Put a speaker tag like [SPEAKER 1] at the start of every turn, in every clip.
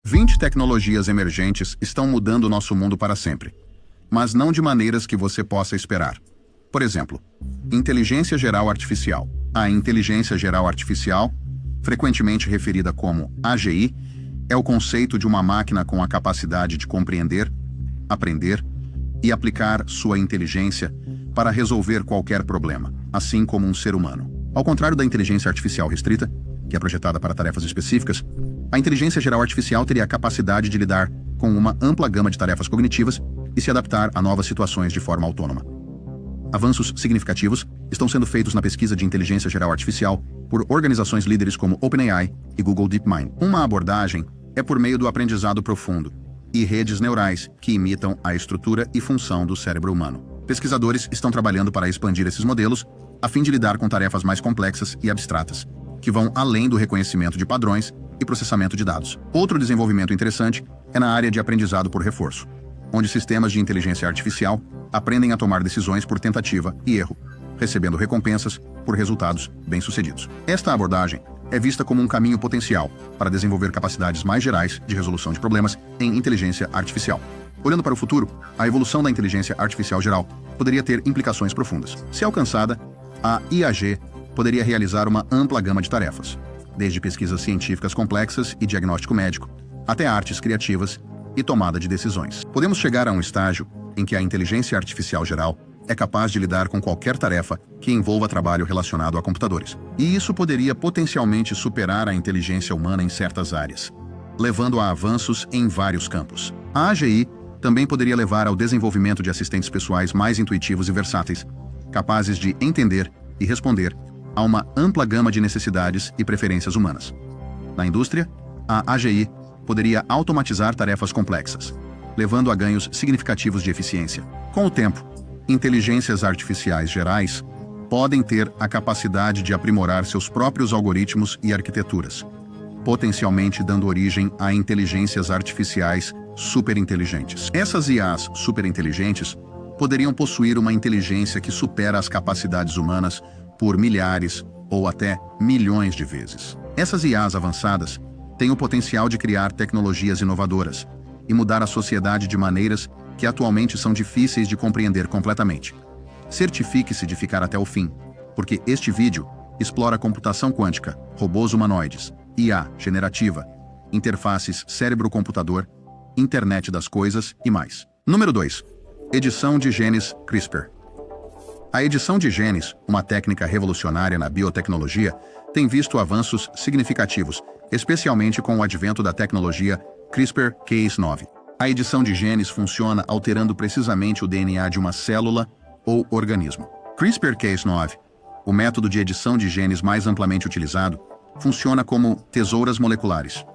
[SPEAKER 1] 20 tecnologias emergentes estão mudando o nosso mundo para sempre, mas não de maneiras que você possa esperar. Por exemplo, inteligência geral artificial. A inteligência geral artificial, frequentemente referida como AGI, é o conceito de uma máquina com a capacidade de compreender, aprender e aplicar sua inteligência para resolver qualquer problema, assim como um ser humano. Ao contrário da inteligência artificial restrita, que é projetada para tarefas específicas, a inteligência geral artificial teria a capacidade de lidar com uma ampla gama de tarefas cognitivas e se adaptar a novas situações de forma autônoma. Avanços significativos estão sendo feitos na pesquisa de inteligência geral artificial por organizações líderes como OpenAI e Google DeepMind. Uma abordagem é por meio do aprendizado profundo e redes neurais que imitam a estrutura e função do cérebro humano. Pesquisadores estão trabalhando para expandir esses modelos a fim de lidar com tarefas mais complexas e abstratas, que vão além do reconhecimento de padrões e processamento de dados. Outro desenvolvimento interessante é na área de aprendizado por reforço, onde sistemas de inteligência artificial aprendem a tomar decisões por tentativa e erro, recebendo recompensas por resultados bem-sucedidos. Esta abordagem é vista como um caminho potencial para desenvolver capacidades mais gerais de resolução de problemas em inteligência artificial. Olhando para o futuro, a evolução da inteligência artificial geral poderia ter implicações profundas. Se alcançada, a IAG poderia realizar uma ampla gama de tarefas, desde pesquisas científicas complexas e diagnóstico médico, até artes criativas e tomada de decisões. Podemos chegar a um estágio em que a inteligência artificial geral é capaz de lidar com qualquer tarefa que envolva trabalho relacionado a computadores. E isso poderia potencialmente superar a inteligência humana em certas áreas, levando a avanços em vários campos. A AGI também poderia levar ao desenvolvimento de assistentes pessoais mais intuitivos e versáteis, capazes de entender e responder a uma ampla gama de necessidades e preferências humanas. Na indústria, a AGI poderia automatizar tarefas complexas, levando a ganhos significativos de eficiência. Com o tempo, inteligências artificiais gerais podem ter a capacidade de aprimorar seus próprios algoritmos e arquiteturas, potencialmente dando origem a inteligências artificiais superinteligentes. Essas IAs superinteligentes poderiam possuir uma inteligência que supera as capacidades humanas por milhares ou até milhões de vezes. Essas IAs avançadas têm o potencial de criar tecnologias inovadoras e mudar a sociedade de maneiras que atualmente são difíceis de compreender completamente. Certifique-se de ficar até o fim, porque este vídeo explora computação quântica, robôs humanoides, IA generativa, interfaces cérebro-computador, internet das coisas e mais. Número 2. Edição de genes CRISPR. A edição de genes, uma técnica revolucionária na biotecnologia, tem visto avanços significativos, especialmente com o advento da tecnologia CRISPR-Cas9. A edição de genes funciona alterando precisamente o DNA de uma célula ou organismo. CRISPR-Cas9, o método de edição de genes mais amplamente utilizado, funciona como tesouras moleculares.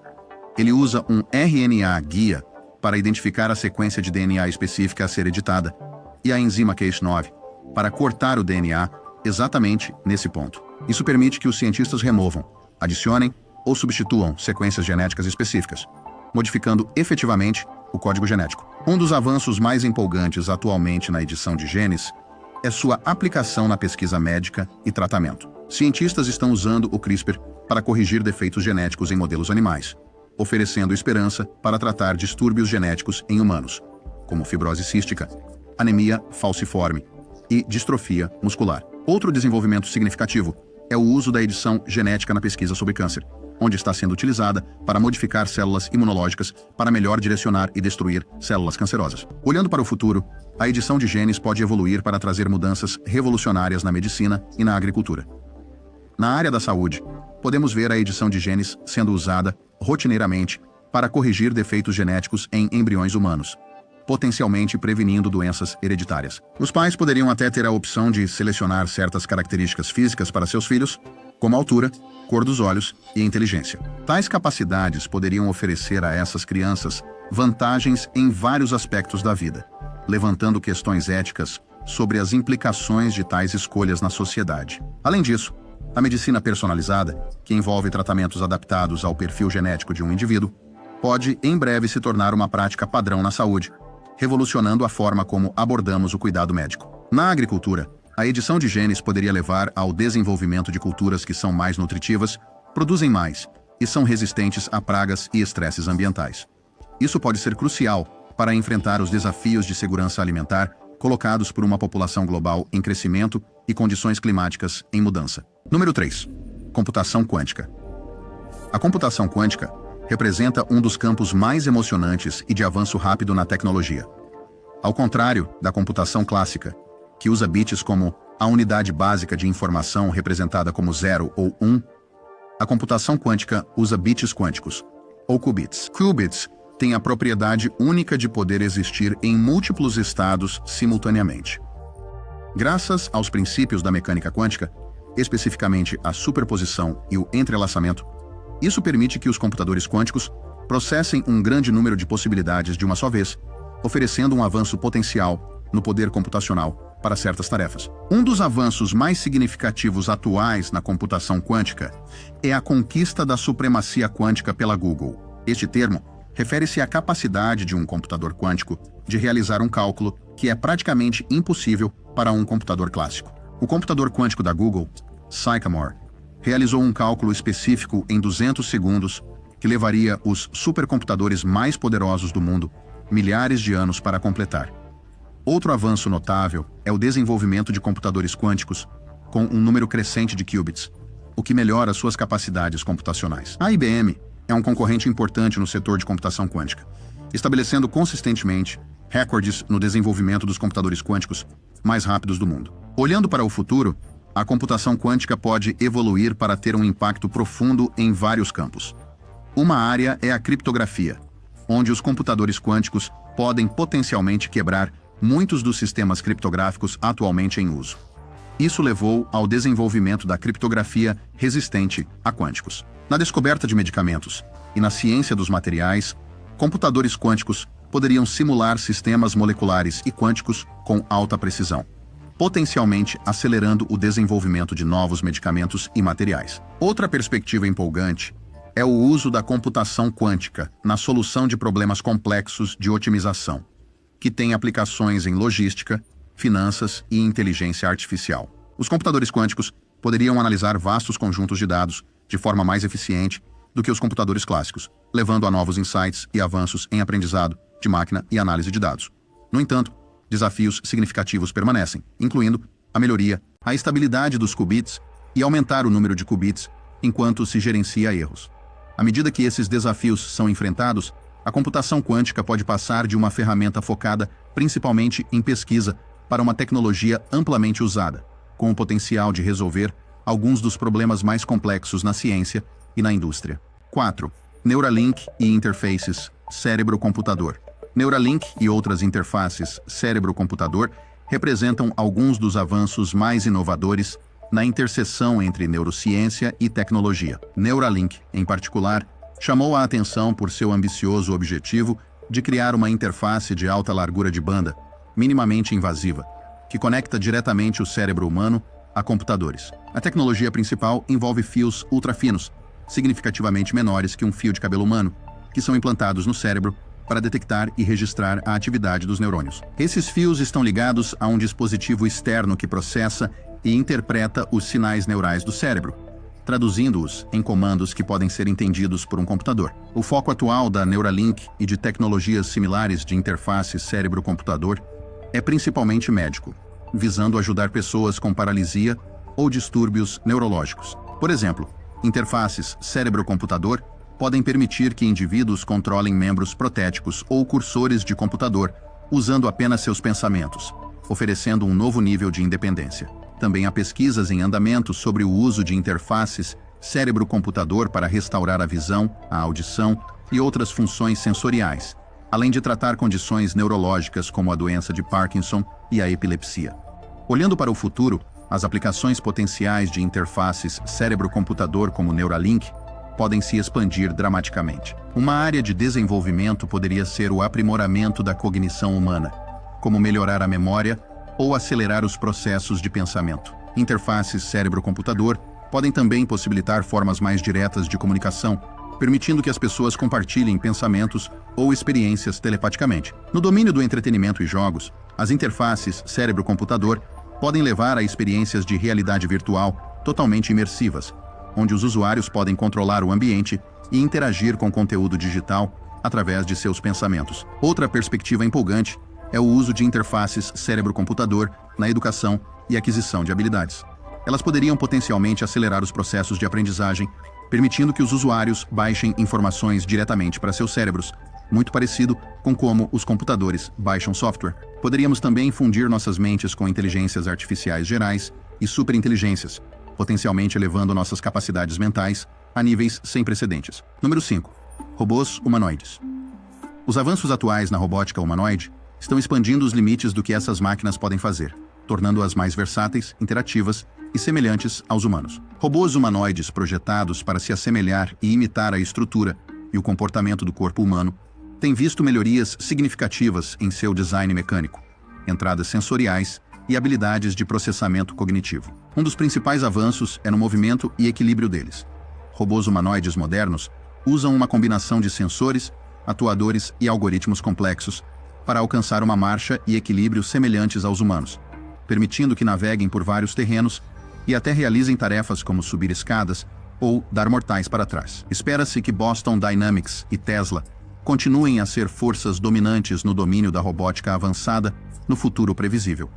[SPEAKER 1] Ele usa um RNA guia para identificar a sequência de DNA específica a ser editada e a enzima Cas9 para cortar o DNA exatamente nesse ponto. Isso permite que os cientistas removam, adicionem ou substituam sequências genéticas específicas, modificando efetivamente o código genético. Um dos avanços mais empolgantes atualmente na edição de genes é sua aplicação na pesquisa médica e tratamento. Cientistas estão usando o CRISPR para corrigir defeitos genéticos em modelos animais, oferecendo esperança para tratar distúrbios genéticos em humanos, como fibrose cística, anemia falciforme e distrofia muscular. Outro desenvolvimento significativo é o uso da edição genética na pesquisa sobre câncer, onde está sendo utilizada para modificar células imunológicas para melhor direcionar e destruir células cancerosas. Olhando para o futuro, a edição de genes pode evoluir para trazer mudanças revolucionárias na medicina e na agricultura. Na área da saúde, podemos ver a edição de genes sendo usada rotineiramente para corrigir defeitos genéticos em embriões humanos, potencialmente prevenindo doenças hereditárias. Os pais poderiam até ter a opção de selecionar certas características físicas para seus filhos, como altura, cor dos olhos e inteligência. Tais capacidades poderiam oferecer a essas crianças vantagens em vários aspectos da vida, levantando questões éticas sobre as implicações de tais escolhas na sociedade. Além disso, a medicina personalizada, que envolve tratamentos adaptados ao perfil genético de um indivíduo, pode em breve se tornar uma prática padrão na saúde, revolucionando a forma como abordamos o cuidado médico. Na agricultura, a edição de genes poderia levar ao desenvolvimento de culturas que são mais nutritivas, produzem mais e são resistentes a pragas e estresses ambientais. Isso pode ser crucial para enfrentar os desafios de segurança alimentar colocados por uma população global em crescimento e condições climáticas em mudança. Número 3. Computação quântica. A computação quântica representa um dos campos mais emocionantes e de avanço rápido na tecnologia. Ao contrário da computação clássica, que usa bits como a unidade básica de informação representada como 0 ou 1, a computação quântica usa bits quânticos, ou qubits. Qubits têm a propriedade única de poder existir em múltiplos estados simultaneamente. Graças aos princípios da mecânica quântica, especificamente a superposição e o entrelaçamento, isso permite que os computadores quânticos processem um grande número de possibilidades de uma só vez, oferecendo um avanço potencial no poder computacional para certas tarefas. Um dos avanços mais significativos atuais na computação quântica é a conquista da supremacia quântica pela Google. Este termo refere-se à capacidade de um computador quântico de realizar um cálculo que é praticamente impossível para um computador clássico. O computador quântico da Google, Sycamore, realizou um cálculo específico em 200 segundos que levaria os supercomputadores mais poderosos do mundo milhares de anos para completar. Outro avanço notável é o desenvolvimento de computadores quânticos com um número crescente de qubits, o que melhora suas capacidades computacionais. A IBM é um concorrente importante no setor de computação quântica, estabelecendo consistentemente recordes no desenvolvimento dos computadores quânticos mais rápidos do mundo. Olhando para o futuro, a computação quântica pode evoluir para ter um impacto profundo em vários campos. Uma área é a criptografia, onde os computadores quânticos podem potencialmente quebrar muitos dos sistemas criptográficos atualmente em uso. Isso levou ao desenvolvimento da criptografia resistente a quânticos. Na descoberta de medicamentos e na ciência dos materiais, computadores quânticos poderiam simular sistemas moleculares e quânticos com alta precisão, potencialmente acelerando o desenvolvimento de novos medicamentos e materiais. Outra perspectiva empolgante é o uso da computação quântica na solução de problemas complexos de otimização, que tem aplicações em logística, finanças e inteligência artificial. Os computadores quânticos poderiam analisar vastos conjuntos de dados de forma mais eficiente do que os computadores clássicos, levando a novos insights e avanços em aprendizado de máquina e análise de dados. No entanto, desafios significativos permanecem, incluindo a melhoria, a estabilidade dos qubits e aumentar o número de qubits enquanto se gerencia erros. À medida que esses desafios são enfrentados, a computação quântica pode passar de uma ferramenta focada principalmente em pesquisa para uma tecnologia amplamente usada, com o potencial de resolver alguns dos problemas mais complexos na ciência e na indústria. 4. Neuralink e interfaces cérebro-computador. Neuralink e outras interfaces cérebro-computador representam alguns dos avanços mais inovadores na interseção entre neurociência e tecnologia. Neuralink, em particular, chamou a atenção por seu ambicioso objetivo de criar uma interface de alta largura de banda, minimamente invasiva, que conecta diretamente o cérebro humano a computadores. A tecnologia principal envolve fios ultrafinos, significativamente menores que um fio de cabelo humano, que são implantados no cérebro para detectar e registrar a atividade dos neurônios. Esses fios estão ligados a um dispositivo externo que processa e interpreta os sinais neurais do cérebro, traduzindo-os em comandos que podem ser entendidos por um computador. O foco atual da Neuralink e de tecnologias similares de interface cérebro-computador é principalmente médico, visando ajudar pessoas com paralisia ou distúrbios neurológicos. Por exemplo, interfaces cérebro-computador podem permitir que indivíduos controlem membros protéticos ou cursores de computador, usando apenas seus pensamentos, oferecendo um novo nível de independência. Também há pesquisas em andamento sobre o uso de interfaces cérebro-computador para restaurar a visão, a audição e outras funções sensoriais, além de tratar condições neurológicas como a doença de Parkinson e a epilepsia. Olhando para o futuro, as aplicações potenciais de interfaces cérebro-computador como Neuralink podem se expandir dramaticamente. Uma área de desenvolvimento poderia ser o aprimoramento da cognição humana, como melhorar a memória ou acelerar os processos de pensamento. Interfaces cérebro-computador podem também possibilitar formas mais diretas de comunicação, permitindo que as pessoas compartilhem pensamentos ou experiências telepaticamente. No domínio do entretenimento e jogos, as interfaces cérebro-computador podem levar a experiências de realidade virtual totalmente imersivas, onde os usuários podem controlar o ambiente e interagir com conteúdo digital através de seus pensamentos. Outra perspectiva empolgante é o uso de interfaces cérebro-computador na educação e aquisição de habilidades. Elas poderiam potencialmente acelerar os processos de aprendizagem, permitindo que os usuários baixem informações diretamente para seus cérebros, muito parecido com como os computadores baixam software. Poderíamos também fundir nossas mentes com inteligências artificiais gerais e superinteligências, potencialmente elevando nossas capacidades mentais a níveis sem precedentes. Número 5. Robôs humanoides. Os avanços atuais na robótica humanoide estão expandindo os limites do que essas máquinas podem fazer, tornando-as mais versáteis, interativas e semelhantes aos humanos. Robôs humanoides projetados para se assemelhar e imitar a estrutura e o comportamento do corpo humano têm visto melhorias significativas em seu design mecânico, entradas sensoriais e habilidades de processamento cognitivo. Um dos principais avanços é no movimento e equilíbrio deles. Robôs humanoides modernos usam uma combinação de sensores, atuadores e algoritmos complexos para alcançar uma marcha e equilíbrio semelhantes aos humanos, permitindo que naveguem por vários terrenos e até realizem tarefas como subir escadas ou dar mortais para trás. Espera-se que Boston Dynamics e Tesla continuem a ser forças dominantes no domínio da robótica avançada no futuro previsível.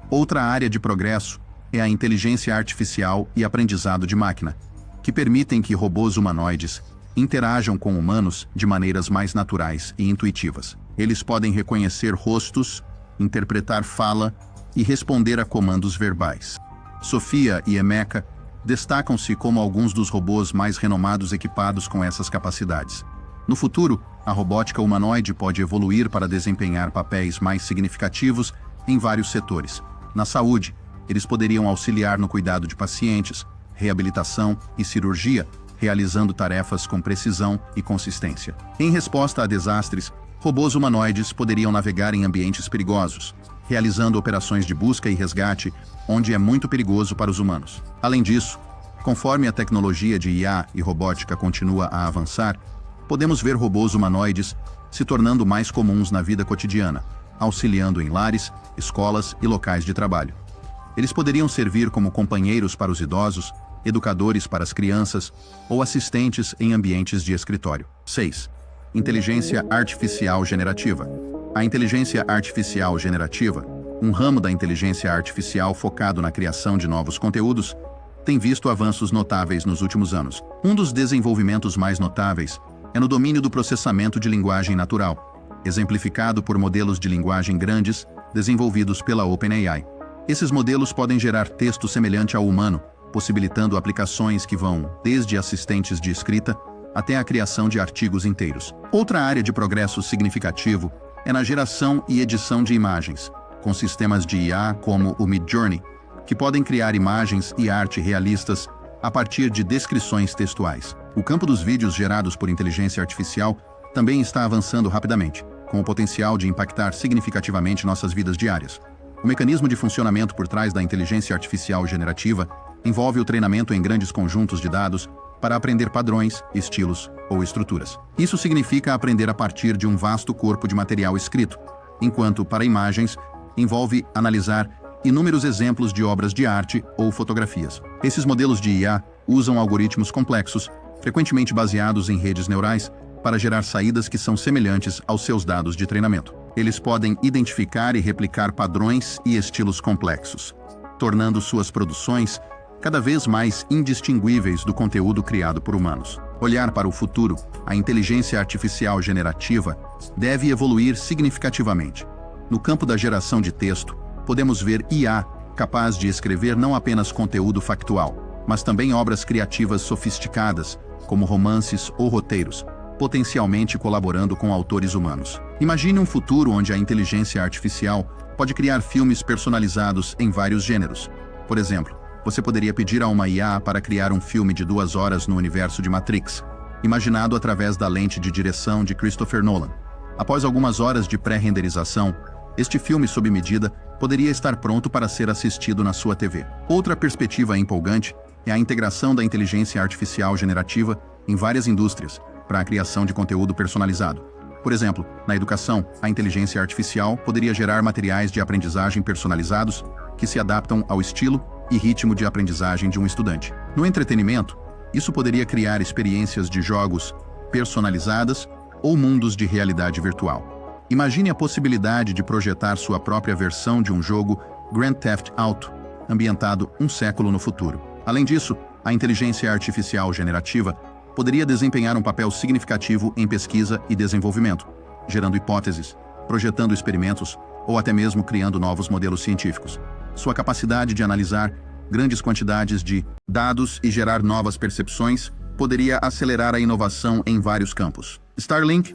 [SPEAKER 1] Outra área de progresso é a inteligência artificial e aprendizado de máquina, que permitem que robôs humanoides interajam com humanos de maneiras mais naturais e intuitivas. Eles podem reconhecer rostos, interpretar fala e responder a comandos verbais. Sofia e Emeka destacam-se como alguns dos robôs mais renomados equipados com essas capacidades. No futuro, a robótica humanoide pode evoluir para desempenhar papéis mais significativos em vários setores. Na saúde, eles poderiam auxiliar no cuidado de pacientes, reabilitação e cirurgia, realizando tarefas com precisão e consistência. Em resposta a desastres, robôs humanoides poderiam navegar em ambientes perigosos, realizando operações de busca e resgate, onde é muito perigoso para os humanos. Além disso, conforme a tecnologia de IA e robótica continua a avançar, podemos ver robôs humanoides se tornando mais comuns na vida cotidiana, auxiliando em lares, escolas e locais de trabalho. Eles poderiam servir como companheiros para os idosos, educadores para as crianças ou assistentes em ambientes de escritório. 6. Inteligência artificial generativa. A inteligência artificial generativa, um ramo da inteligência artificial focado na criação de novos conteúdos, tem visto avanços notáveis nos últimos anos. Um dos desenvolvimentos mais notáveis é no domínio do processamento de linguagem natural, exemplificado por modelos de linguagem grandes desenvolvidos pela OpenAI. Esses modelos podem gerar texto semelhante ao humano, possibilitando aplicações que vão desde assistentes de escrita até a criação de artigos inteiros. Outra área de progresso significativo é na geração e edição de imagens, com sistemas de IA como o Midjourney, que podem criar imagens e arte realistas a partir de descrições textuais. O campo dos vídeos gerados por inteligência artificial também está avançando rapidamente, com o potencial de impactar significativamente nossas vidas diárias. O mecanismo de funcionamento por trás da inteligência artificial generativa envolve o treinamento em grandes conjuntos de dados para aprender padrões, estilos ou estruturas. Isso significa aprender a partir de um vasto corpo de material escrito, enquanto para imagens envolve analisar inúmeros exemplos de obras de arte ou fotografias. Esses modelos de IA usam algoritmos complexos, frequentemente baseados em redes neurais, para gerar saídas que são semelhantes aos seus dados de treinamento. Eles podem identificar e replicar padrões e estilos complexos, tornando suas produções cada vez mais indistinguíveis do conteúdo criado por humanos. Olhar para o futuro, a inteligência artificial generativa deve evoluir significativamente. No campo da geração de texto, podemos ver IA capaz de escrever não apenas conteúdo factual, mas também obras criativas sofisticadas, como romances ou roteiros, potencialmente colaborando com autores humanos. Imagine um futuro onde a inteligência artificial pode criar filmes personalizados em vários gêneros. Por exemplo, você poderia pedir a uma IA para criar um filme de 2 horas no universo de Matrix, imaginado através da lente de direção de Christopher Nolan. Após algumas horas de pré-renderização, este filme sob medida poderia estar pronto para ser assistido na sua TV. Outra perspectiva empolgante é a integração da inteligência artificial generativa em várias indústrias para a criação de conteúdo personalizado. Por exemplo, na educação, a inteligência artificial poderia gerar materiais de aprendizagem personalizados que se adaptam ao estilo e ritmo de aprendizagem de um estudante. No entretenimento, isso poderia criar experiências de jogos personalizadas ou mundos de realidade virtual. Imagine a possibilidade de projetar sua própria versão de um jogo Grand Theft Auto, ambientado um século no futuro. Além disso, a inteligência artificial generativa poderia desempenhar um papel significativo em pesquisa e desenvolvimento, gerando hipóteses, projetando experimentos ou até mesmo criando novos modelos científicos. Sua capacidade de analisar grandes quantidades de dados e gerar novas percepções poderia acelerar a inovação em vários campos. Starlink,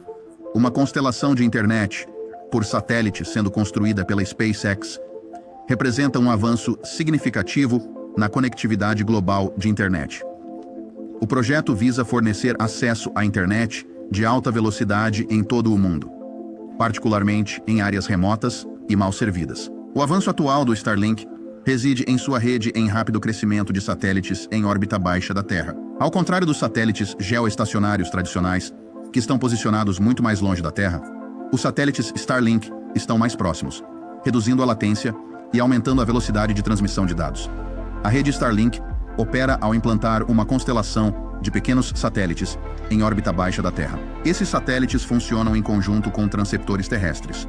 [SPEAKER 1] uma constelação de internet por satélite sendo construída pela SpaceX, representa um avanço significativo na conectividade global de internet. O projeto visa fornecer acesso à internet de alta velocidade em todo o mundo, particularmente em áreas remotas e mal servidas. O avanço atual do Starlink reside em sua rede em rápido crescimento de satélites em órbita baixa da Terra. Ao contrário dos satélites geoestacionários tradicionais, que estão posicionados muito mais longe da Terra, os satélites Starlink estão mais próximos, reduzindo a latência e aumentando a velocidade de transmissão de dados. A rede Starlink opera ao implantar uma constelação de pequenos satélites em órbita baixa da Terra. Esses satélites funcionam em conjunto com transceptores terrestres.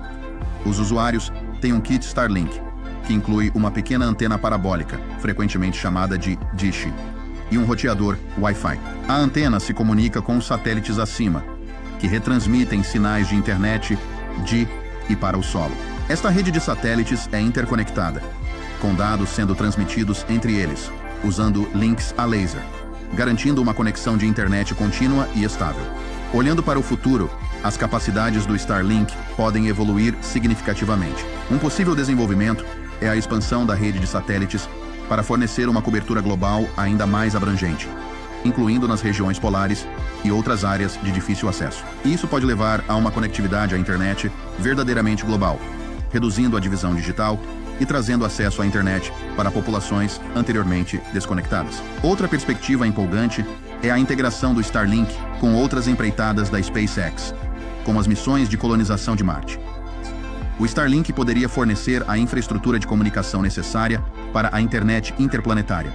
[SPEAKER 1] Os usuários têm um kit Starlink, que inclui uma pequena antena parabólica, frequentemente chamada de dish, e um roteador Wi-Fi. A antena se comunica com os satélites acima, que retransmitem sinais de internet de e para o solo. Esta rede de satélites é interconectada, com dados sendo transmitidos entre eles, usando links a laser, garantindo uma conexão de internet contínua e estável. Olhando para o futuro, as capacidades do Starlink podem evoluir significativamente. Um possível desenvolvimento é a expansão da rede de satélites para fornecer uma cobertura global ainda mais abrangente, incluindo nas regiões polares e outras áreas de difícil acesso. Isso pode levar a uma conectividade à internet verdadeiramente global, reduzindo a divisão digital e trazendo acesso à internet para populações anteriormente desconectadas. Outra perspectiva empolgante é a integração do Starlink com outras empreitadas da SpaceX, como as missões de colonização de Marte. O Starlink poderia fornecer a infraestrutura de comunicação necessária para a internet interplanetária,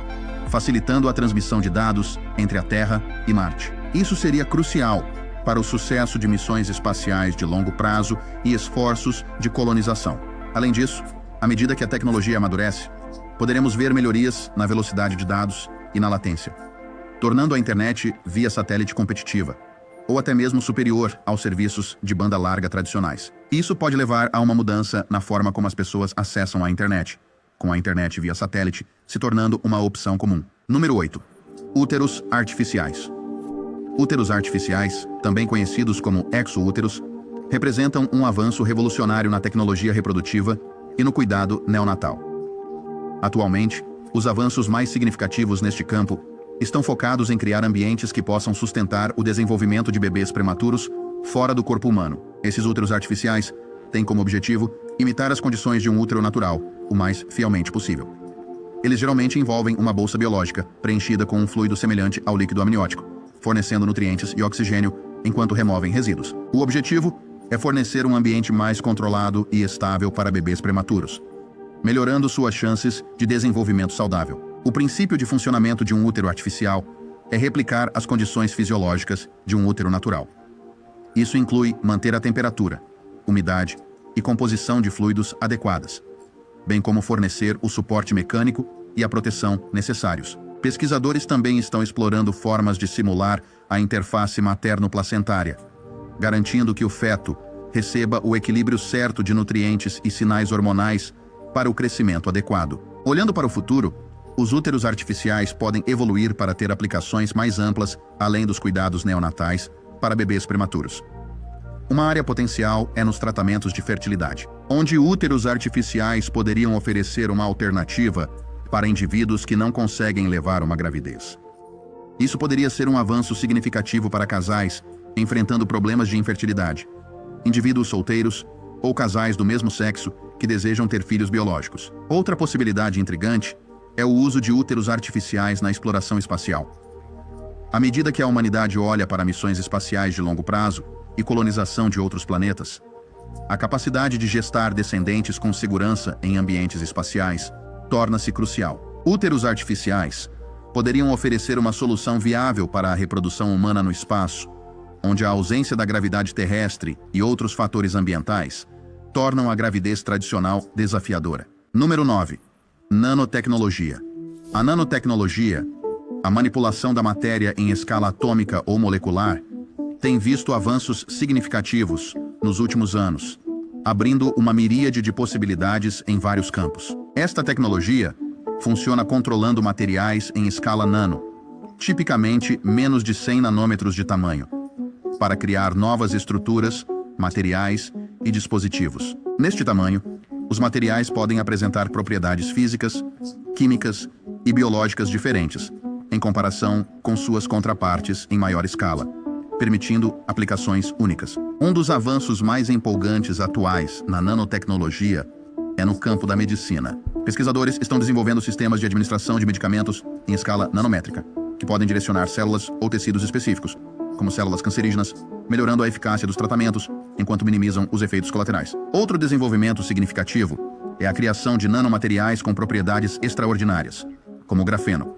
[SPEAKER 1] facilitando a transmissão de dados entre a Terra e Marte. Isso seria crucial para o sucesso de missões espaciais de longo prazo e esforços de colonização. Além disso, à medida que a tecnologia amadurece, poderemos ver melhorias na velocidade de dados e na latência, tornando a internet via satélite competitiva, ou até mesmo superior aos serviços de banda larga tradicionais. Isso pode levar a uma mudança na forma como as pessoas acessam a internet, com a internet via satélite se tornando uma opção comum. Número 8. Úteros artificiais. Úteros artificiais, também conhecidos como exoúteros, representam um avanço revolucionário na tecnologia reprodutiva e no cuidado neonatal. Atualmente, os avanços mais significativos neste campo estão focados em criar ambientes que possam sustentar o desenvolvimento de bebês prematuros fora do corpo humano. Esses úteros artificiais têm como objetivo imitar as condições de um útero natural, o mais fielmente possível. Eles geralmente envolvem uma bolsa biológica, preenchida com um fluido semelhante ao líquido amniótico, fornecendo nutrientes e oxigênio enquanto removem resíduos. O objetivo é fornecer um ambiente mais controlado e estável para bebês prematuros, melhorando suas chances de desenvolvimento saudável. O princípio de funcionamento de um útero artificial é replicar as condições fisiológicas de um útero natural. Isso inclui manter a temperatura, umidade e composição de fluidos adequadas, bem como fornecer o suporte mecânico e a proteção necessários. Pesquisadores também estão explorando formas de simular a interface materno-placentária, garantindo que o feto receba o equilíbrio certo de nutrientes e sinais hormonais para o crescimento adequado. Olhando para o futuro, os úteros artificiais podem evoluir para ter aplicações mais amplas, além dos cuidados neonatais, para bebês prematuros. Uma área potencial é nos tratamentos de fertilidade, onde úteros artificiais poderiam oferecer uma alternativa para indivíduos que não conseguem levar uma gravidez. Isso poderia ser um avanço significativo para casais enfrentando problemas de infertilidade, indivíduos solteiros ou casais do mesmo sexo que desejam ter filhos biológicos. Outra possibilidade intrigante é o uso de úteros artificiais na exploração espacial. À medida que a humanidade olha para missões espaciais de longo prazo e colonização de outros planetas, a capacidade de gestar descendentes com segurança em ambientes espaciais torna-se crucial. Úteros artificiais poderiam oferecer uma solução viável para a reprodução humana no espaço, onde a ausência da gravidade terrestre e outros fatores ambientais tornam a gravidez tradicional desafiadora. Número 9. Nanotecnologia. A nanotecnologia, a manipulação da matéria em escala atômica ou molecular, tem visto avanços significativos nos últimos anos, abrindo uma miríade de possibilidades em vários campos. Esta tecnologia funciona controlando materiais em escala nano, tipicamente menos de 100 nanômetros de tamanho, para criar novas estruturas, materiais e dispositivos. Neste tamanho, os materiais podem apresentar propriedades físicas, químicas e biológicas diferentes, em comparação com suas contrapartes em maior escala, permitindo aplicações únicas. Um dos avanços mais empolgantes atuais na nanotecnologia é no campo da medicina. Pesquisadores estão desenvolvendo sistemas de administração de medicamentos em escala nanométrica, que podem direcionar células ou tecidos específicos, como células cancerígenas, melhorando a eficácia dos tratamentos, enquanto minimizam os efeitos colaterais. Outro desenvolvimento significativo é a criação de nanomateriais com propriedades extraordinárias, como o grafeno,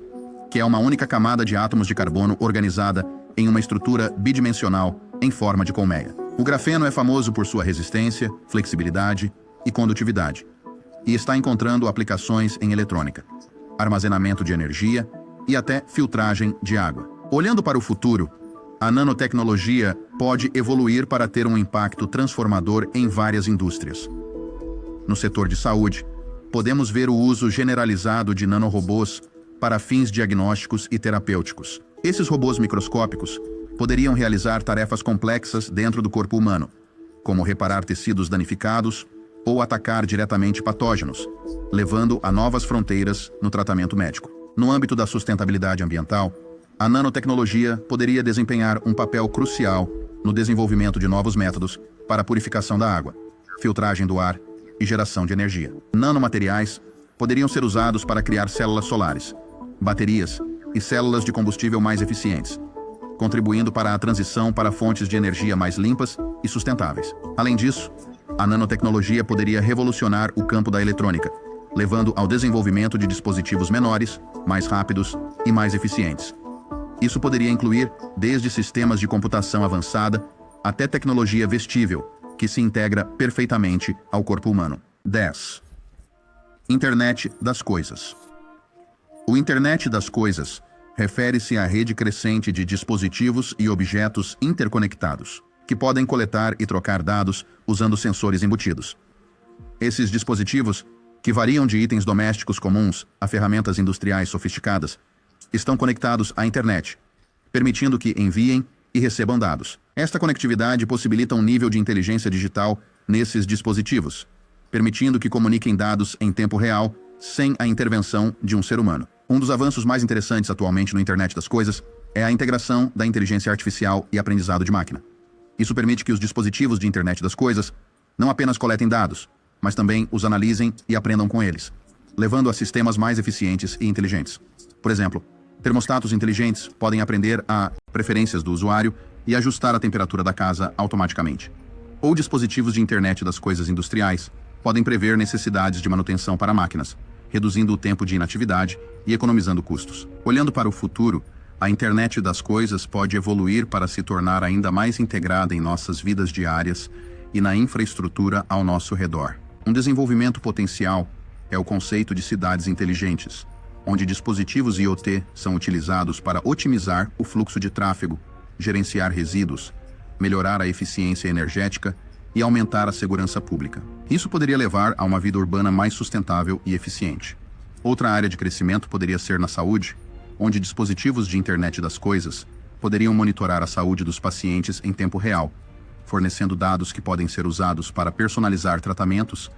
[SPEAKER 1] que é uma única camada de átomos de carbono organizada em uma estrutura bidimensional em forma de colmeia. O grafeno é famoso por sua resistência, flexibilidade e condutividade, e está encontrando aplicações em eletrônica, armazenamento de energia e até filtragem de água. Olhando para o futuro, a nanotecnologia pode evoluir para ter um impacto transformador em várias indústrias. No setor de saúde, podemos ver o uso generalizado de nanorobôs para fins diagnósticos e terapêuticos. Esses robôs microscópicos poderiam realizar tarefas complexas dentro do corpo humano, como reparar tecidos danificados ou atacar diretamente patógenos, levando a novas fronteiras no tratamento médico. No âmbito da sustentabilidade ambiental, a nanotecnologia poderia desempenhar um papel crucial no desenvolvimento de novos métodos para a purificação da água, filtragem do ar e geração de energia. Nanomateriais poderiam ser usados para criar células solares, baterias e células de combustível mais eficientes, contribuindo para a transição para fontes de energia mais limpas e sustentáveis. Além disso, a nanotecnologia poderia revolucionar o campo da eletrônica, levando ao desenvolvimento de dispositivos menores, mais rápidos e mais eficientes. Isso poderia incluir desde sistemas de computação avançada até tecnologia vestível, que se integra perfeitamente ao corpo humano. 10. Internet das Coisas. O Internet das Coisas refere-se à rede crescente de dispositivos e objetos interconectados, que podem coletar e trocar dados usando sensores embutidos. Esses dispositivos, que variam de itens domésticos comuns a ferramentas industriais sofisticadas, estão conectados à internet, permitindo que enviem e recebam dados. Esta conectividade possibilita um nível de inteligência digital nesses dispositivos, permitindo que comuniquem dados em tempo real sem a intervenção de um ser humano. Um dos avanços mais interessantes atualmente no Internet das Coisas é a integração da inteligência artificial e aprendizado de máquina. Isso permite que os dispositivos de Internet das Coisas não apenas coletem dados, mas também os analisem e aprendam com eles, levando a sistemas mais eficientes e inteligentes. Por exemplo, termostatos inteligentes podem aprender a preferências do usuário e ajustar a temperatura da casa automaticamente. Ou dispositivos de Internet das Coisas industriais podem prever necessidades de manutenção para máquinas, reduzindo o tempo de inatividade e economizando custos. Olhando para o futuro, a Internet das Coisas pode evoluir para se tornar ainda mais integrada em nossas vidas diárias e na infraestrutura ao nosso redor. Um desenvolvimento potencial é o conceito de cidades inteligentes, onde dispositivos IoT são utilizados para otimizar o fluxo de tráfego, gerenciar resíduos, melhorar a eficiência energética e aumentar a segurança pública. Isso poderia levar a uma vida urbana mais sustentável e eficiente. Outra área de crescimento poderia ser na saúde, onde dispositivos de Internet das Coisas poderiam monitorar a saúde dos pacientes em tempo real, fornecendo dados que podem ser usados para personalizar tratamentos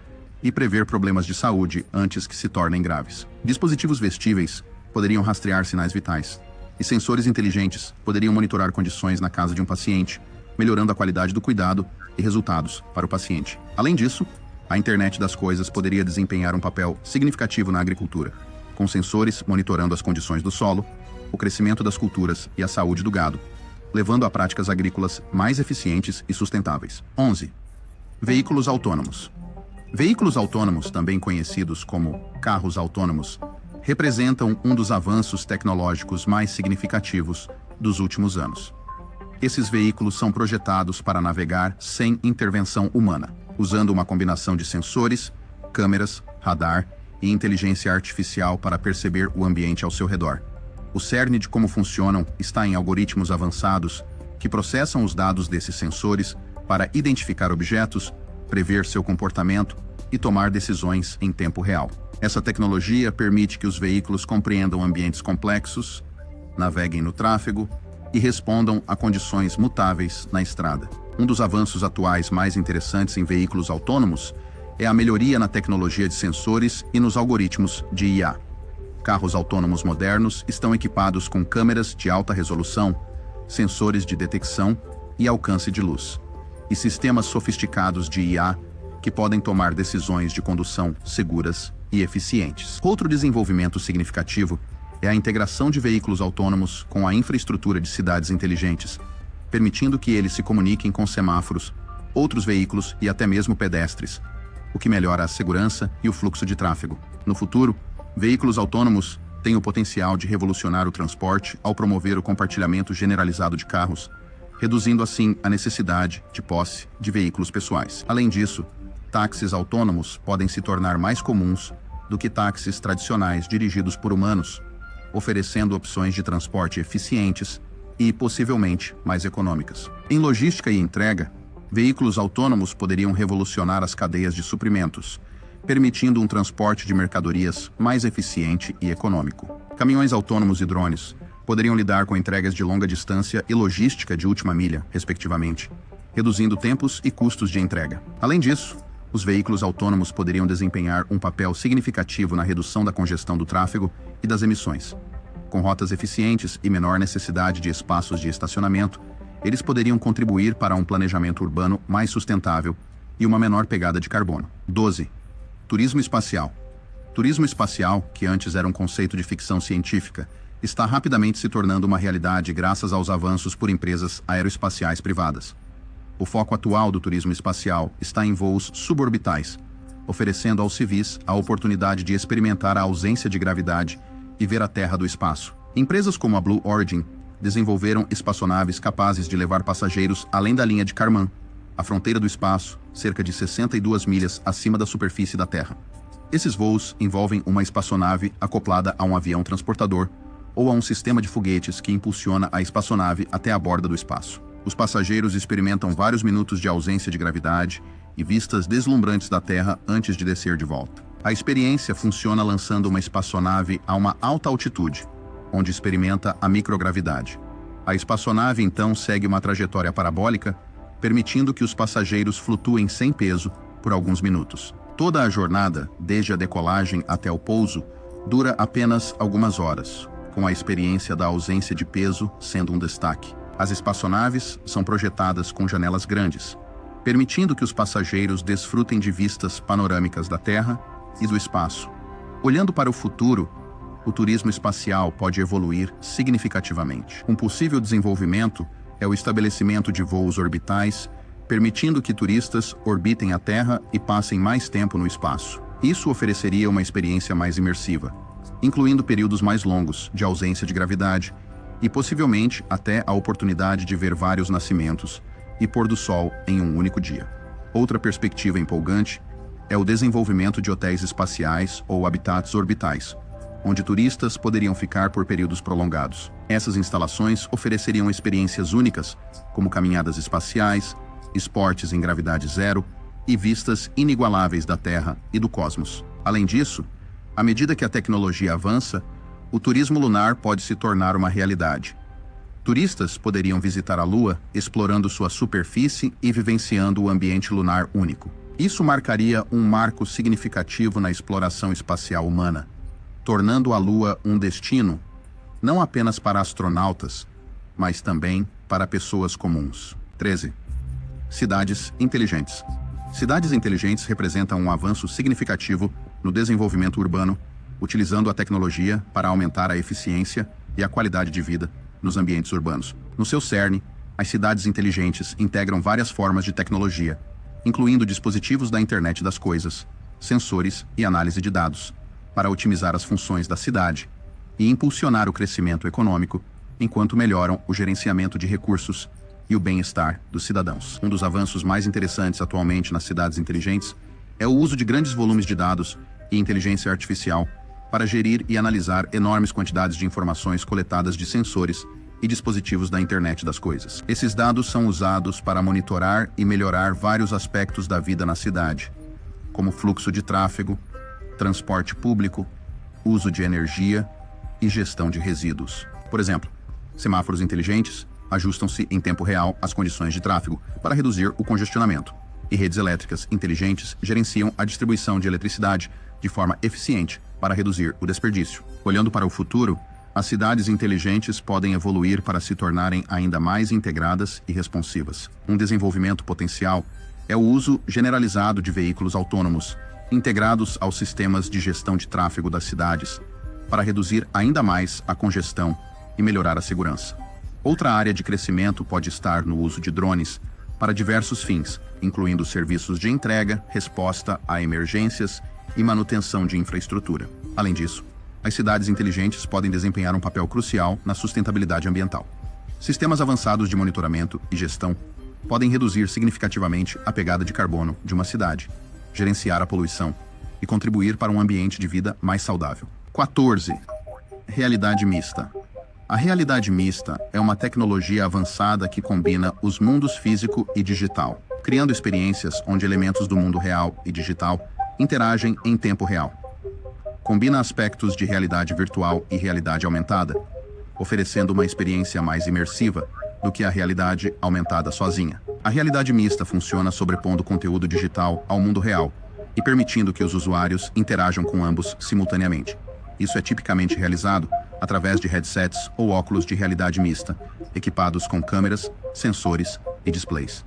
[SPEAKER 1] e prever problemas de saúde antes que se tornem graves. Dispositivos vestíveis poderiam rastrear sinais vitais, e sensores inteligentes poderiam monitorar condições na casa de um paciente, melhorando a qualidade do cuidado e resultados para o paciente. Além disso, a Internet das Coisas poderia desempenhar um papel significativo na agricultura, com sensores monitorando as condições do solo, o crescimento das culturas e a saúde do gado, levando a práticas agrícolas mais eficientes e sustentáveis. 11. Veículos autônomos. Veículos autônomos, também conhecidos como carros autônomos, representam um dos avanços tecnológicos mais significativos dos últimos anos. Esses veículos são projetados para navegar sem intervenção humana, usando uma combinação de sensores, câmeras, radar e inteligência artificial para perceber o ambiente ao seu redor. O cerne de como funcionam está em algoritmos avançados que processam os dados desses sensores para identificar objetos, prever seu comportamento e tomar decisões em tempo real. Essa tecnologia permite que os veículos compreendam ambientes complexos, naveguem no tráfego e respondam a condições mutáveis na estrada. Um dos avanços atuais mais interessantes em veículos autônomos é a melhoria na tecnologia de sensores e nos algoritmos de IA. Carros autônomos modernos estão equipados com câmeras de alta resolução, sensores de detecção e alcance de luz, e sistemas sofisticados de IA que podem tomar decisões de condução seguras e eficientes. Outro desenvolvimento significativo é a integração de veículos autônomos com a infraestrutura de cidades inteligentes, permitindo que eles se comuniquem com semáforos, outros veículos e até mesmo pedestres, o que melhora a segurança e o fluxo de tráfego. No futuro, veículos autônomos têm o potencial de revolucionar o transporte ao promover o compartilhamento generalizado de carros, reduzindo assim a necessidade de posse de veículos pessoais. Além disso, táxis autônomos podem se tornar mais comuns do que táxis tradicionais dirigidos por humanos, oferecendo opções de transporte eficientes e, possivelmente, mais econômicas. Em logística e entrega, veículos autônomos poderiam revolucionar as cadeias de suprimentos, permitindo um transporte de mercadorias mais eficiente e econômico. Caminhões autônomos e drones poderiam lidar com entregas de longa distância e logística de última milha, respectivamente, reduzindo tempos e custos de entrega. Além disso, os veículos autônomos poderiam desempenhar um papel significativo na redução da congestão do tráfego e das emissões. Com rotas eficientes e menor necessidade de espaços de estacionamento, eles poderiam contribuir para um planejamento urbano mais sustentável e uma menor pegada de carbono. 12. Turismo espacial. Turismo espacial, que antes era um conceito de ficção científica, está rapidamente se tornando uma realidade graças aos avanços por empresas aeroespaciais privadas. O foco atual do turismo espacial está em voos suborbitais, oferecendo aos civis a oportunidade de experimentar a ausência de gravidade e ver a Terra do espaço. Empresas como a Blue Origin desenvolveram espaçonaves capazes de levar passageiros além da linha de Kármán, a fronteira do espaço, cerca de 62 milhas acima da superfície da Terra. Esses voos envolvem uma espaçonave acoplada a um avião transportador ou a um sistema de foguetes que impulsiona a espaçonave até a borda do espaço. Os passageiros experimentam vários minutos de ausência de gravidade e vistas deslumbrantes da Terra antes de descer de volta. A experiência funciona lançando uma espaçonave a uma alta altitude, onde experimenta a microgravidade. A espaçonave então segue uma trajetória parabólica, permitindo que os passageiros flutuem sem peso por alguns minutos. Toda a jornada, desde a decolagem até o pouso, dura apenas algumas horas, com a experiência da ausência de peso sendo um destaque. As espaçonaves são projetadas com janelas grandes, permitindo que os passageiros desfrutem de vistas panorâmicas da Terra e do espaço. Olhando para o futuro, o turismo espacial pode evoluir significativamente. Um possível desenvolvimento é o estabelecimento de voos orbitais, permitindo que turistas orbitem a Terra e passem mais tempo no espaço. Isso ofereceria uma experiência mais imersiva, incluindo períodos mais longos de ausência de gravidade e possivelmente até a oportunidade de ver vários nascimentos e pôr do sol em um único dia. Outra perspectiva empolgante é o desenvolvimento de hotéis espaciais ou habitats orbitais, onde turistas poderiam ficar por períodos prolongados. Essas instalações ofereceriam experiências únicas, como caminhadas espaciais, esportes em gravidade zero e vistas inigualáveis da Terra e do cosmos. Além disso, à medida que a tecnologia avança, o turismo lunar pode se tornar uma realidade. Turistas poderiam visitar a Lua, explorando sua superfície e vivenciando o ambiente lunar único. Isso marcaria um marco significativo na exploração espacial humana, tornando a Lua um destino não apenas para astronautas, mas também para pessoas comuns. 13. Cidades inteligentes. Cidades inteligentes representam um avanço significativo no desenvolvimento urbano, utilizando a tecnologia para aumentar a eficiência e a qualidade de vida nos ambientes urbanos. No seu cerne, as cidades inteligentes integram várias formas de tecnologia, incluindo dispositivos da internet das coisas, sensores e análise de dados, para otimizar as funções da cidade e impulsionar o crescimento econômico, enquanto melhoram o gerenciamento de recursos e o bem-estar dos cidadãos. Um dos avanços mais interessantes atualmente nas cidades inteligentes é o uso de grandes volumes de dados e inteligência artificial para gerir e analisar enormes quantidades de informações coletadas de sensores e dispositivos da internet das coisas. Esses dados são usados para monitorar e melhorar vários aspectos da vida na cidade, como fluxo de tráfego, transporte público, uso de energia e gestão de resíduos. Por exemplo, semáforos inteligentes ajustam-se em tempo real às condições de tráfego para reduzir o congestionamento, e redes elétricas inteligentes gerenciam a distribuição de eletricidade de forma eficiente para reduzir o desperdício. Olhando para o futuro, as cidades inteligentes podem evoluir para se tornarem ainda mais integradas e responsivas. Um desenvolvimento potencial é o uso generalizado de veículos autônomos, integrados aos sistemas de gestão de tráfego das cidades, para reduzir ainda mais a congestão e melhorar a segurança. Outra área de crescimento pode estar no uso de drones para diversos fins, incluindo serviços de entrega, resposta a emergências e manutenção de infraestrutura. Além disso, as cidades inteligentes podem desempenhar um papel crucial na sustentabilidade ambiental. Sistemas avançados de monitoramento e gestão podem reduzir significativamente a pegada de carbono de uma cidade, gerenciar a poluição e contribuir para um ambiente de vida mais saudável. 14. Realidade mista. A realidade mista é uma tecnologia avançada que combina os mundos físico e digital, criando experiências onde elementos do mundo real e digital interagem em tempo real. Combina aspectos de realidade virtual e realidade aumentada, oferecendo uma experiência mais imersiva do que a realidade aumentada sozinha. A realidade mista funciona sobrepondo conteúdo digital ao mundo real e permitindo que os usuários interajam com ambos simultaneamente. Isso é tipicamente realizado através de headsets ou óculos de realidade mista, equipados com câmeras, sensores e displays.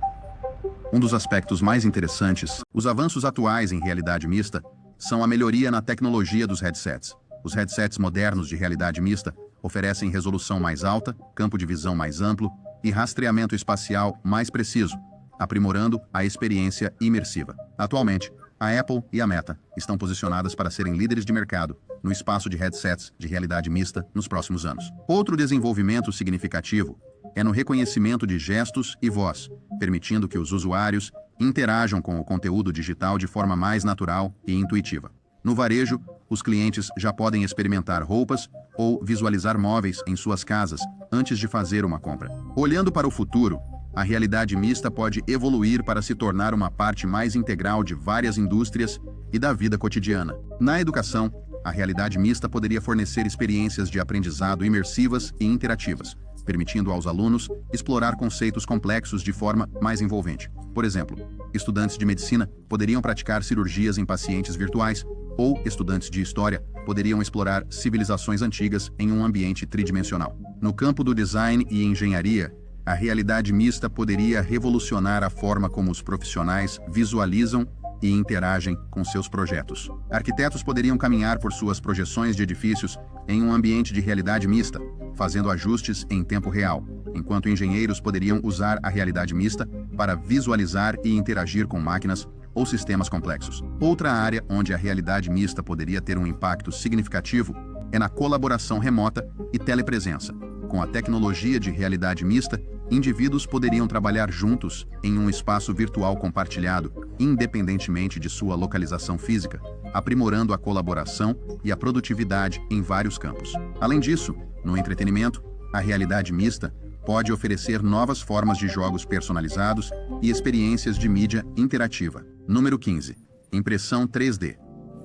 [SPEAKER 1] Um dos aspectos mais interessantes, os avanços atuais em realidade mista, são a melhoria na tecnologia dos headsets. Os headsets modernos de realidade mista oferecem resolução mais alta, campo de visão mais amplo e rastreamento espacial mais preciso, aprimorando a experiência imersiva. Atualmente, a Apple e a Meta estão posicionadas para serem líderes de mercado no espaço de headsets de realidade mista nos próximos anos. Outro desenvolvimento significativo é no reconhecimento de gestos e voz, permitindo que os usuários interajam com o conteúdo digital de forma mais natural e intuitiva. No varejo, os clientes já podem experimentar roupas ou visualizar móveis em suas casas antes de fazer uma compra. Olhando para o futuro, a realidade mista pode evoluir para se tornar uma parte mais integral de várias indústrias e da vida cotidiana. Na educação, a realidade mista poderia fornecer experiências de aprendizado imersivas e interativas, permitindo aos alunos explorar conceitos complexos de forma mais envolvente. Por exemplo, estudantes de medicina poderiam praticar cirurgias em pacientes virtuais, ou estudantes de história poderiam explorar civilizações antigas em um ambiente tridimensional. No campo do design e engenharia, a realidade mista poderia revolucionar a forma como os profissionais visualizam e interagem com seus projetos. Arquitetos poderiam caminhar por suas projeções de edifícios em um ambiente de realidade mista, fazendo ajustes em tempo real, enquanto engenheiros poderiam usar a realidade mista para visualizar e interagir com máquinas ou sistemas complexos. Outra área onde a realidade mista poderia ter um impacto significativo é na colaboração remota e telepresença. Com a tecnologia de realidade mista, indivíduos poderiam trabalhar juntos em um espaço virtual compartilhado, independentemente de sua localização física, aprimorando a colaboração e a produtividade em vários campos. Além disso, no entretenimento, a realidade mista pode oferecer novas formas de jogos personalizados e experiências de mídia interativa. Número 15. Impressão 3D.